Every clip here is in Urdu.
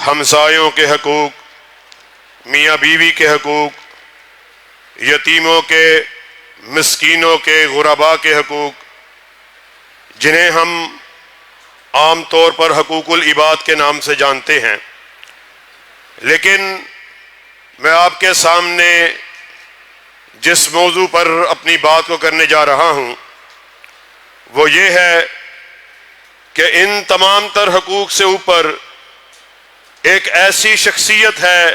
ہمسایوں کے حقوق، میاں بیوی کے حقوق، یتیموں کے، مسکینوں کے، غرباء کے حقوق، جنہیں ہم عام طور پر حقوق العباد کے نام سے جانتے ہیں. لیکن میں آپ کے سامنے جس موضوع پر اپنی بات کو کرنے جا رہا ہوں وہ یہ ہے کہ ان تمام تر حقوق سے اوپر ایک ایسی شخصیت ہے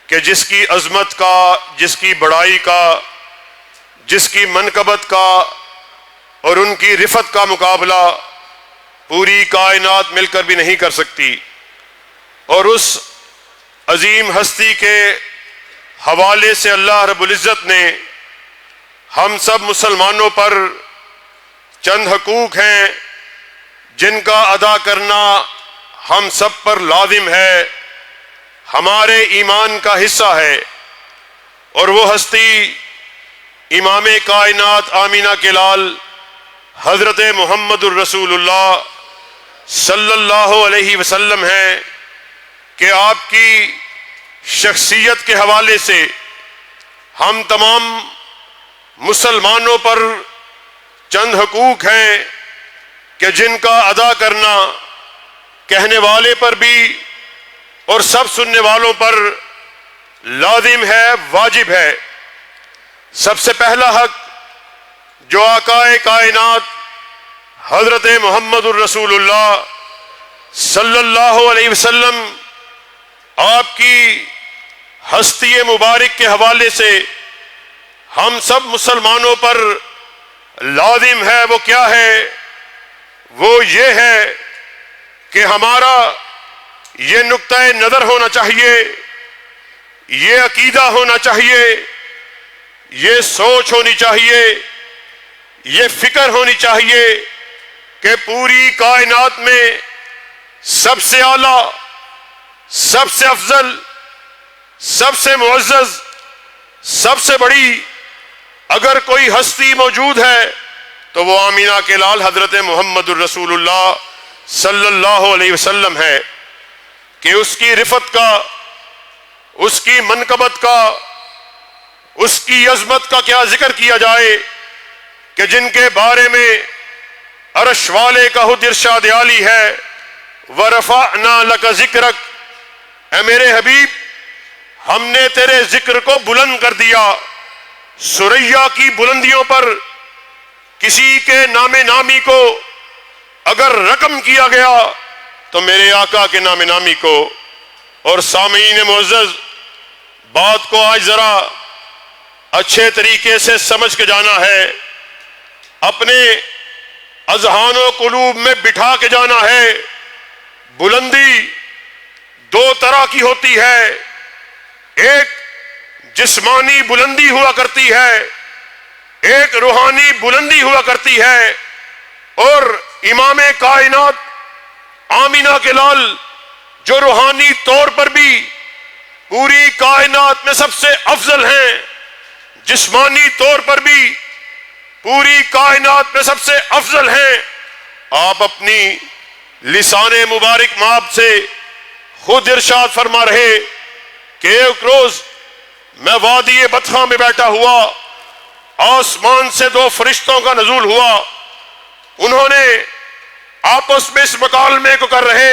کہ جس کی عظمت کا، جس کی بڑائی کا، جس کی منقبت کا اور ان کی رفعت کا مقابلہ پوری کائنات مل کر بھی نہیں کر سکتی. اور اس عظیم ہستی کے حوالے سے اللہ رب العزت نے ہم سب مسلمانوں پر چند حقوق ہیں جن کا ادا کرنا ہم سب پر لازم ہے، ہمارے ایمان کا حصہ ہے. اور وہ ہستی امام کائنات آمینہ کے لال حضرت محمد الرسول اللہ صلی اللہ علیہ وسلم ہے کہ آپ کی شخصیت کے حوالے سے ہم تمام مسلمانوں پر چند حقوق ہیں کہ جن کا ادا کرنا کہنے والے پر بھی اور سب سننے والوں پر لازم ہے، واجب ہے. سب سے پہلا حق جو آقائے کائنات حضرت محمد الرسول اللہ صلی اللہ علیہ وسلم آپ کی ہستی مبارک کے حوالے سے ہم سب مسلمانوں پر لازم ہے، وہ کیا ہے؟ وہ یہ ہے کہ ہمارا یہ نقطہ نظر ہونا چاہیے، یہ عقیدہ ہونا چاہیے، یہ سوچ ہونی چاہیے، یہ فکر ہونی چاہیے کہ پوری کائنات میں سب سے اعلیٰ، سب سے افضل، سب سے معزز، سب سے بڑی اگر کوئی ہستی موجود ہے تو وہ آمینہ کے لال حضرت محمد الرسول اللہ صلی اللہ علیہ وسلم ہے. کہ اس کی رفعت کا، اس کی منقبت کا، اس کی عظمت کا کیا ذکر کیا جائے کہ جن کے بارے میں عرش والے کا خود ارشاد عالی ہے وَرَفَعْنَا لَكَ ذِكْرَكَ، اے میرے حبیب ہم نے تیرے ذکر کو بلند کر دیا. ثریا کی بلندیوں پر کسی کے نام نامی کو اگر رقم کیا گیا تو میرے آقا کے نام نامی کو. اور سامعین معزز، بات کو آج ذرا اچھے طریقے سے سمجھ کے جانا ہے، اپنے اذہان و قلوب میں بٹھا کے جانا ہے. بلندی دو طرح کی ہوتی ہے، ایک جسمانی بلندی ہوا کرتی ہے، ایک روحانی بلندی ہوا کرتی ہے. اور امام کائنات آمینہ کے لال جو روحانی طور پر بھی پوری کائنات میں سب سے افضل ہیں، جسمانی طور پر بھی پوری کائنات میں سب سے افضل ہیں، آپ اپنی لسان مبارک ماب سے خود ارشاد فرما رہے کہ ایک روز میں وادی بطحا میں بیٹھا ہوا، آسمان سے دو فرشتوں کا نزول ہوا. انہوں نے آپس میں اس مکالمے کو کر رہے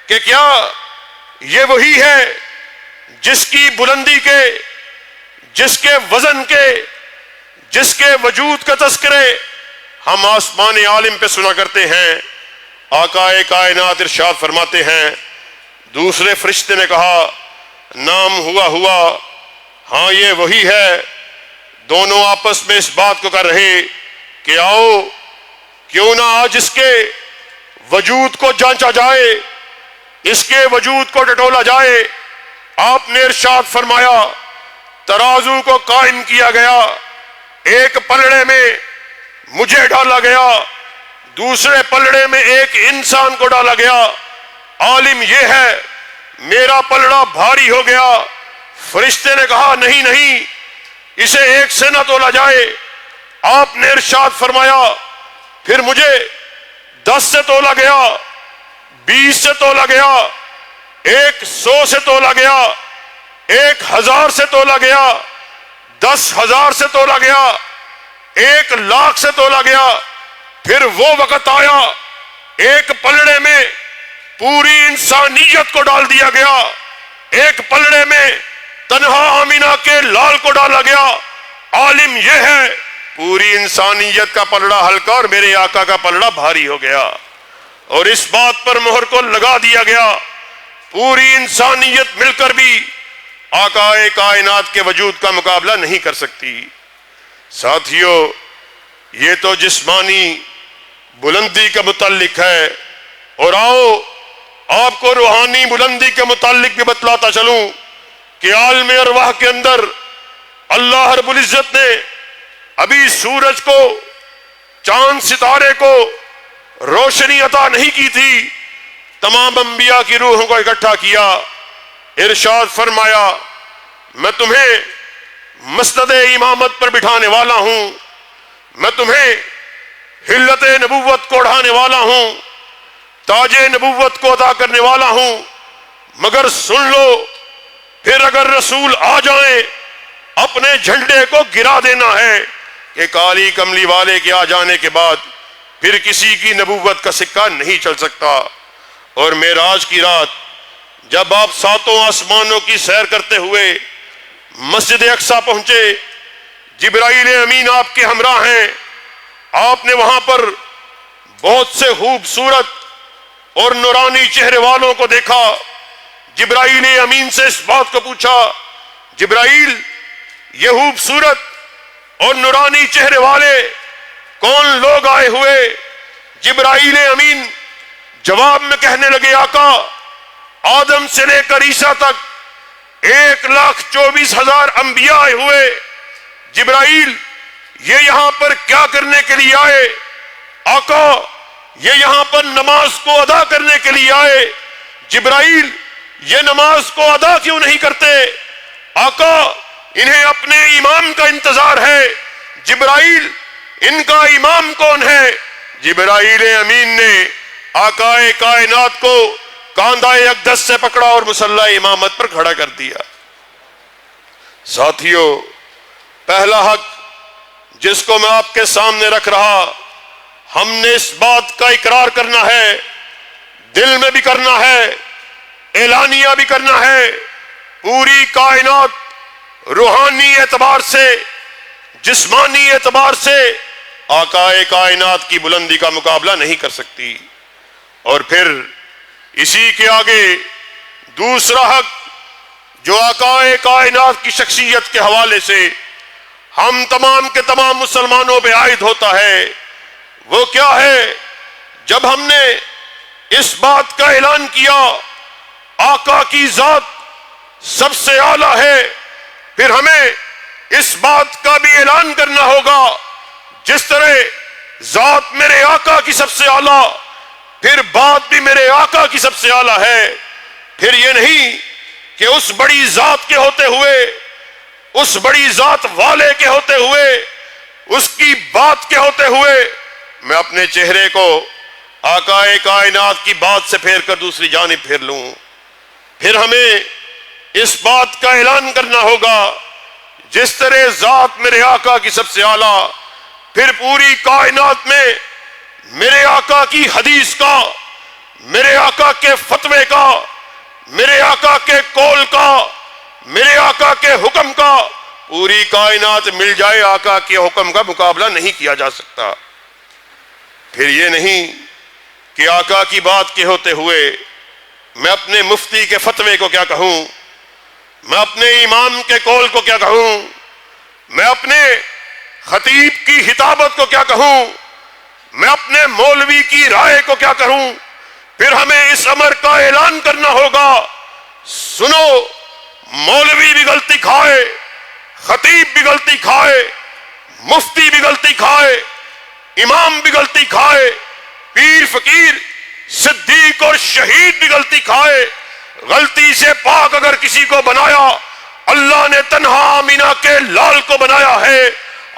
کہ کیا یہ وہی ہے جس کی بلندی کے، جس کے وزن کے، جس کے وجود کا تذکرے ہم آسمان عالم پہ سنا کرتے ہیں؟ آقائے کائنات ارشاد فرماتے ہیں، دوسرے فرشتے نے کہا نام ہوا ہاں یہ وہی ہے. دونوں آپس میں اس بات کو کر رہے کہ آؤ کیوں نہ آج اس کے وجود کو جانچا جائے، اس کے وجود کو ٹٹولا جائے. آپ نے ارشاد فرمایا ترازو کو قائم کیا گیا، ایک پلڑے میں مجھے ڈالا گیا، دوسرے پلڑے میں ایک انسان کو ڈالا گیا. عالم یہ ہے میرا پلڑا بھاری ہو گیا. فرشتے نے کہا نہیں اسے ایک سے نہ تولا جائے. آپ نے ارشاد فرمایا پھر مجھے 10 سے تولا گیا، 20 سے تولا گیا، 100 سے تولا گیا، 1000 سے تولا گیا، 10,000 سے تولا گیا، 1,00,000 سے تولا گیا. پھر وہ وقت آیا ایک پلڑے میں پوری انسانیت کو ڈال دیا گیا، ایک پلڑے میں تنہا آمینہ کے لال کو ڈالا گیا. عالم یہ ہے پوری انسانیت کا پلڑا ہلکا اور میرے آقا کا پلڑا بھاری ہو گیا. اور اس بات پر مہر کو لگا دیا گیا پوری انسانیت مل کر بھی آقا کائنات کے وجود کا مقابلہ نہیں کر سکتی. ساتھیو، یہ تو جسمانی بلندی کے متعلق ہے، اور آؤ آپ کو روحانی بلندی کے متعلق بھی بتلاتا چلوں کہ عالم ارواح کے اندر اللہ رب العزت نے ابھی سورج کو، چاند ستارے کو روشنی عطا نہیں کی تھی، تمام انبیاء کی روحوں کو اکٹھا کیا. ارشاد فرمایا میں تمہیں مسند امامت پر بٹھانے والا ہوں، میں تمہیں حلت نبوت کو اڑھانے والا ہوں، تاج نبوت کو عطا کرنے والا ہوں. مگر سن لو، پھر اگر رسول آ جائیں اپنے جھنڈے کو گرا دینا ہے کہ کالی کملی والے کے آ جانے کے بعد پھر کسی کی نبوت کا سکہ نہیں چل سکتا. اور معراج کی رات جب آپ 7 آسمانوں کی سیر کرتے ہوئے مسجد اقصی پہنچے، جبرائیل امین آپ کے ہمراہ ہیں. آپ نے وہاں پر بہت سے خوبصورت اور نورانی چہرے والوں کو دیکھا. جبرائیل امین سے اس بات کو پوچھا، جبرائیل یہ خوبصورت اور نورانی چہرے والے کون لوگ آئے ہوئے؟ جبرائیل امین جواب میں کہنے لگے آقا آدم سے لے کر عیسیٰ تک 1,24,000 انبیاء آئے ہوئے. جبرائیل یہ یہاں پر کیا کرنے کے لیے آئے؟ آقا یہ یہاں پر نماز کو ادا کرنے کے لیے آئے. جبرائیل یہ نماز کو ادا کیوں نہیں کرتے؟ آقا انہیں اپنے امام کا انتظار ہے. جبرائیل ان کا امام کون ہے؟ جبرائیل امین نے آقا کائنات کو کاندھا اقدس سے پکڑا اور مصلی امامت پر کھڑا کر دیا. ساتھیو، پہلا حق جس کو میں آپ کے سامنے رکھ رہا، ہم نے اس بات کا اقرار کرنا ہے، دل میں بھی کرنا ہے، اعلانیہ بھی کرنا ہے، پوری کائنات روحانی اعتبار سے، جسمانی اعتبار سے آقا کائنات کی بلندی کا مقابلہ نہیں کر سکتی. اور پھر اسی کے آگے دوسرا حق جو آقا کائنات کی شخصیت کے حوالے سے ہم تمام کے تمام مسلمانوں پہ عائد ہوتا ہے، وہ کیا ہے؟ جب ہم نے اس بات کا اعلان کیا آقا کی ذات سب سے اعلیٰ ہے، پھر ہمیں اس بات کا بھی اعلان کرنا ہوگا جس طرح ذات میرے آقا کی سب سے اعلیٰ، پھر بات بھی میرے آقا کی سب سے اعلیٰ ہے. پھر یہ نہیں کہ اس بڑی ذات کے ہوتے ہوئے، اس بڑی ذات والے کے ہوتے ہوئے، اس کی بات کے ہوتے ہوئے میں اپنے چہرے کو آقا کائنات کی بات سے پھیر کر دوسری جانب پھیر لوں. پھر ہمیں اس بات کا اعلان کرنا ہوگا جس طرح ذات میرے آقا کی سب سے اعلیٰ، پھر پوری کائنات میں میرے آقا کی حدیث کا، میرے آقا کے فتوے کا، میرے آقا کے قول کا، میرے آقا کے حکم کا، پوری کائنات مل جائے آقا کے حکم کا مقابلہ نہیں کیا جا سکتا. پھر یہ نہیں کہ آقا کی بات کے ہوتے ہوئے میں اپنے مفتی کے فتوے کو کیا کہوں، میں اپنے امام کے قول کو کیا کہوں، میں اپنے خطیب کی خطابت کو کیا کہوں، میں اپنے مولوی کی رائے کو کیا کروں. پھر ہمیں اس امر کا اعلان کرنا ہوگا، سنو مولوی بھی غلطی کھائے، خطیب بھی غلطی کھائے، مفتی بھی غلطی کھائے، امام بھی غلطی کھائے، پیر فقیر صدیق اور شہید بھی غلطی کھائے. غلطی سے پاک اگر کسی کو بنایا، اللہ نے تنہا آمینہ کے لال کو بنایا ہے.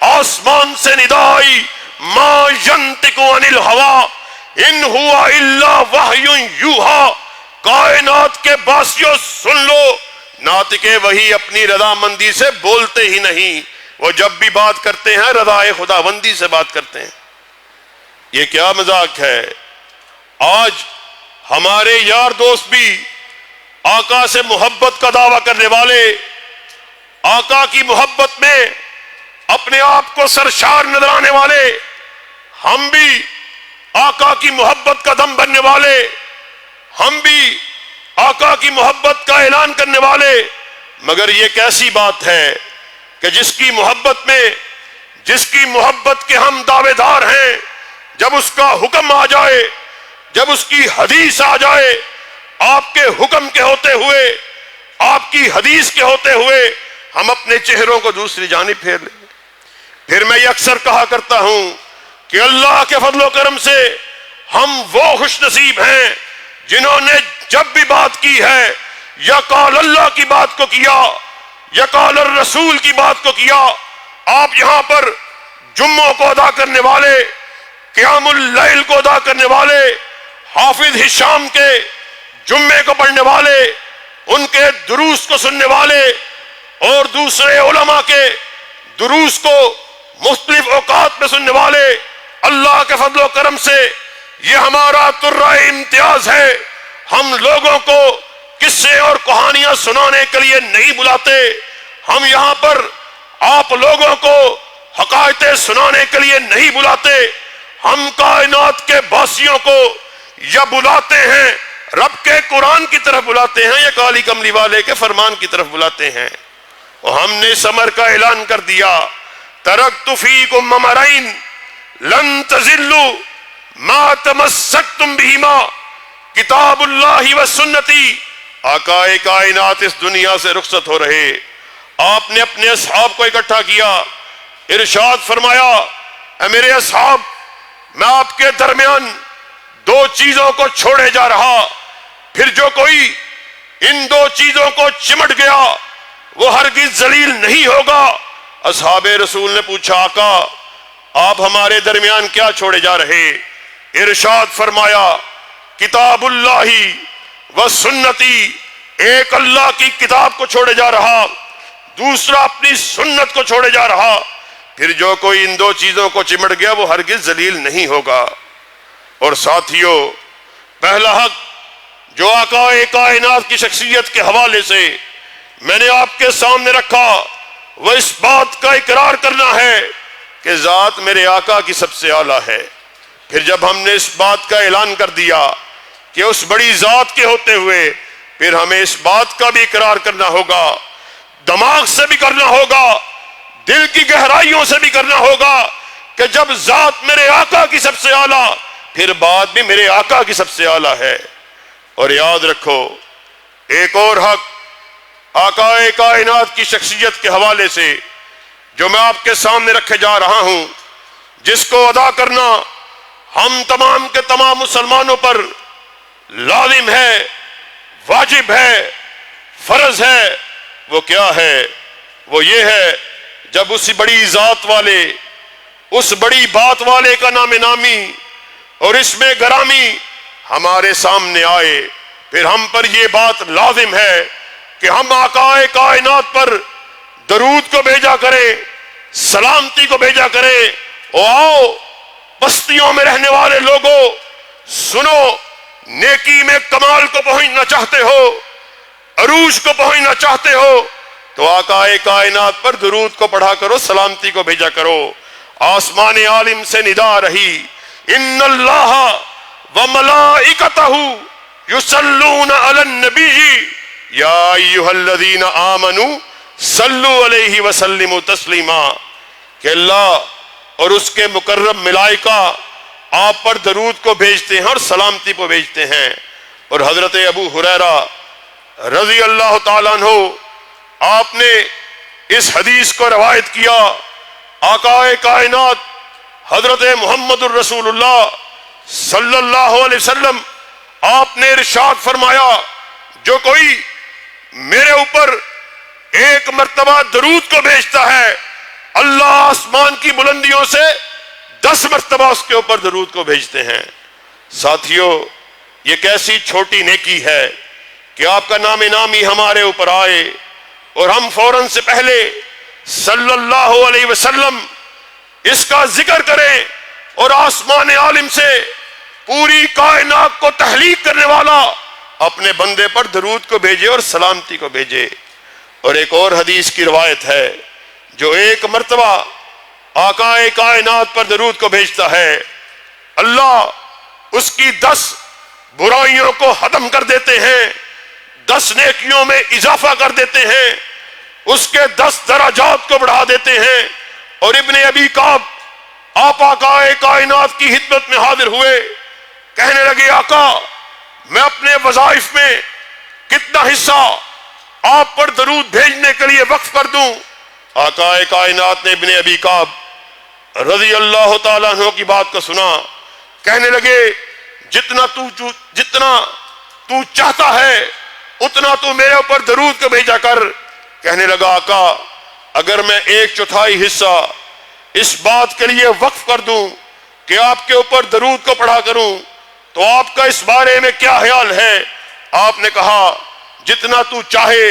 آسمان سے ندا آئی، ما ینطق عن الہوا ان ہوا الا وحی یوحی، کائنات کے باسیوں سن لو، ناطق وحی اپنی رضامندی سے بولتے ہی نہیں، وہ جب بھی بات کرتے ہیں رضائے خداوندی سے بات کرتے ہیں۔ یہ کیا مذاق ہے؟ آج ہمارے یار دوست بھی آقا سے محبت کا دعویٰ کرنے والے، آقا کی محبت میں اپنے آپ کو سرشار نظر آنے والے، ہم بھی آقا کی محبت کا دم بننے والے، ہم بھی آقا کی محبت کا اعلان کرنے والے، مگر یہ کیسی بات ہے کہ جس کی محبت کے ہم دعوے دار ہیں، جب اس کا حکم آ جائے، جب اس کی حدیث آ جائے، آپ کے حکم کے ہوتے ہوئے، آپ کی حدیث کے ہوتے ہوئے، ہم اپنے چہروں کو دوسری جانب پھیر لیں۔ پھر میں یہ اکثر کہا کرتا ہوں کہ اللہ کے فضل و کرم سے ہم وہ خوش نصیب ہیں جنہوں نے جب بھی بات کی ہے یا قال اللہ کی بات کو کیا یا قال الرسول کی بات کو کیا۔ آپ یہاں پر جمعوں کو ادا کرنے والے، قیام اللیل کو ادا کرنے والے، حافظ ہشام کے جمعے کو پڑھنے والے، ان کے دروس کو سننے والے اور دوسرے علماء کے دروس کو مختلف اوقات میں سننے والے، اللہ کے فضل و کرم سے یہ ہمارا ترہ امتیاز ہے۔ ہم لوگوں کو قصے اور کہانیاں سنانے کے لیے نہیں بلاتے، ہم یہاں پر آپ لوگوں کو حقائق سنانے کے لیے نہیں بلاتے، ہم کائنات کے باسیوں کو یا بلاتے ہیں رب کے قرآن کی طرف بلاتے ہیں یا کالی کملی والے کے فرمان کی طرف بلاتے ہیں۔ اور ہم نے سمر کا اعلان کر دیا، ترکت فیکم امرین لن تضلوا ما تمسکتم بہما، کتاب اللہ و سنتی۔ آقا کائنات اس دنیا سے رخصت ہو رہے، آپ نے اپنے اصحاب کو اکٹھا کیا، ارشاد فرمایا، اے میرے اصحاب، میں آپ کے درمیان دو چیزوں کو چھوڑے جا رہا، پھر جو کوئی ان دو چیزوں کو چمٹ گیا وہ ہرگز ذلیل نہیں ہوگا۔ اصحاب رسول نے پوچھا، آقا آپ ہمارے درمیان کیا چھوڑے جا رہے؟ ارشاد فرمایا، کتاب اللہ و سنتی، ایک اللہ کی کتاب کو چھوڑے جا رہا، دوسرا اپنی سنت کو چھوڑے جا رہا، پھر جو کوئی ان دو چیزوں کو چمٹ گیا وہ ہرگز ذلیل نہیں ہوگا۔ اور ساتھیو، پہلا حق جو آقا کائنات کی شخصیت کے حوالے سے میں نے آپ کے سامنے رکھا، وہ اس بات کا اقرار کرنا ہے کہ ذات میرے آقا کی سب سے اعلیٰ ہے۔ پھر جب ہم نے اس بات کا اعلان کر دیا کہ اس بڑی ذات کے ہوتے ہوئے، پھر ہمیں اس بات کا بھی اقرار کرنا ہوگا، دماغ سے بھی کرنا ہوگا، دل کی گہرائیوں سے بھی کرنا ہوگا کہ جب ذات میرے آقا کی سب سے اعلیٰ، پھر بات بھی میرے آقا کی سب سے اعلیٰ ہے۔ اور یاد رکھو، ایک اور حق آقا کائنات کی شخصیت کے حوالے سے جو میں آپ کے سامنے رکھے جا رہا ہوں، جس کو ادا کرنا ہم تمام کے تمام مسلمانوں پر لازم ہے، واجب ہے، فرض ہے، وہ کیا ہے؟ وہ یہ ہے، جب اسی بڑی ذات والے، اس بڑی بات والے کا نام نامی اور اس میں گرامی ہمارے سامنے آئے، پھر ہم پر یہ بات لازم ہے کہ ہم آقا کائنات پر درود کو بھیجا کریں، سلامتی کو بھیجا کریں۔ آؤ بستیوں میں رہنے والے لوگوں، سنو، نیکی میں کمال کو پہنچنا چاہتے ہو، عروج کو پہنچنا چاہتے ہو تو آقا کائنات پر درود کو پڑھا کرو، سلامتی کو بھیجا کرو۔ آسمان عالم سے ندا رہی، ان اللہ وملائکتہ یصلون علی النبی یا ایھا الذین آمنوا صلوا علیہ وسلموا تسلیما، کہ اللہ اور اس کے مکرم ملائکہ آپ پر درود کو بھیجتے ہیں اور سلامتی کو بھیجتے ہیں۔ اور حضرت ابو ہریرہ رضی اللہ تعالیٰ عنہ، آپ نے اس حدیث کو روایت کیا، آقا کائنات حضرت محمد الرسول اللہ صلی اللہ علیہ وسلم آپ نے ارشاد فرمایا، جو کوئی میرے اوپر ایک مرتبہ درود کو بھیجتا ہے، اللہ آسمان کی بلندیوں سے 10 مرتبہ اس کے اوپر درود کو بھیجتے ہیں۔ ساتھیو، یہ کیسی چھوٹی نیکی ہے کہ آپ کا نام نامی ہمارے اوپر آئے اور ہم فوراً سے پہلے صلی اللہ علیہ وسلم اس کا ذکر کریں اور آسمان عالم سے پوری کائنات کو تحلیق کرنے والا اپنے بندے پر درود کو بھیجے اور سلامتی کو بھیجے۔ اور ایک اور حدیث کی روایت ہے، جو ایک مرتبہ آقا کائنات پر درود کو بھیجتا ہے، اللہ اس کی 10 برائیوں کو ختم کر دیتے ہیں، 10 نیکیوں میں اضافہ کر دیتے ہیں، اس کے 10 درجات کو بڑھا دیتے ہیں۔ اور ابن ابی کعب آپ آقا کائنات کی خدمت میں حاضر ہوئے، کہنے لگے آقا میں اپنے وظائف میں کتنا حصہ آپ پر درود بھیجنے کے لیے وقف کر دوں؟ آقا کائنات نے ابن ابی کعب رضی اللہ تعالیٰ عنہ کی بات کو سنا، کہنے لگے جتنا تو چاہتا ہے اتنا تو میرے اوپر درود کو بھیجا کر۔ کہنے لگا آقا اگر میں 1/4 حصہ اس بات کے لیے وقف کر دوں کہ آپ کے اوپر درود کو پڑھا کروں تو آپ کا اس بارے میں کیا خیال ہے؟ آپ نے کہا جتنا تو چاہے،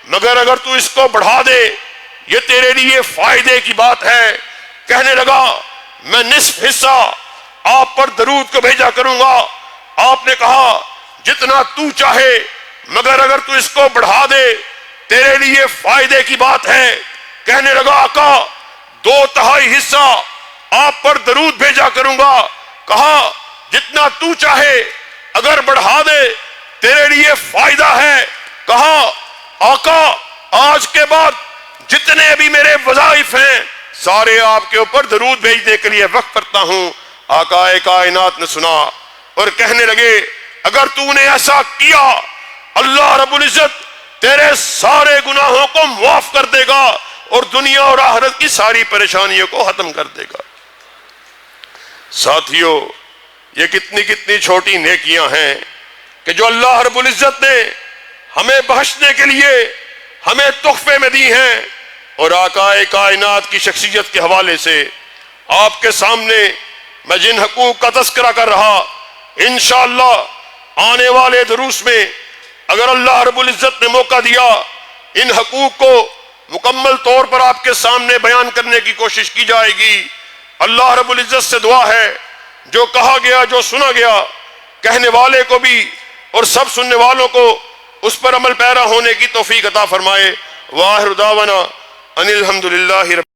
مگر اگر تو اس کو بڑھا دے یہ تیرے لیے فائدے کی بات ہے۔ کہنے لگا میں نصف حصہ آپ پر درود کو بھیجا کروں گا۔ آپ نے کہا جتنا تو چاہے، مگر اگر تو اس کو بڑھا دے تیرے لیے فائدے کی بات ہے۔ کہنے لگا آقا 2/3 حصہ آپ پر درود بھیجا کروں گا۔ کہا جتنا تو چاہے، اگر بڑھا دے تیرے لیے فائدہ ہے۔ کہا آقا آج کے بعد جتنے بھی میرے وظائف ہیں سارے آپ کے اوپر درود بھیجنے کے لیے وقف کرتا ہوں۔ آقا کائنات نے سنا اور کہنے لگے اگر تو نے ایسا کیا اللہ رب العزت تیرے سارے گناہوں کو معاف کر دے گا اور دنیا اور آخرت کی ساری پریشانیوں کو ختم کر دے گا۔ ساتھیو یہ کتنی چھوٹی نیکیاں ہیں کہ جو اللہ رب العزت نے ہمیں بخشنے کے لیے ہمیں تحفے میں دی ہیں۔ اور آقا کائنات کی شخصیت کے حوالے سے آپ کے سامنے میں جن حقوق کا تذکرہ کر رہا، انشاءاللہ آنے والے دروس میں اگر اللہ رب العزت نے موقع دیا ان حقوق کو مکمل طور پر آپ کے سامنے بیان کرنے کی کوشش کی جائے گی۔ اللہ رب العزت سے دعا ہے جو کہا گیا، جو سنا گیا، کہنے والے کو بھی اور سب سننے والوں کو اس پر عمل پیرا ہونے کی توفیق عطا فرمائے۔ وآخر دعوانا ان الحمدللہ رب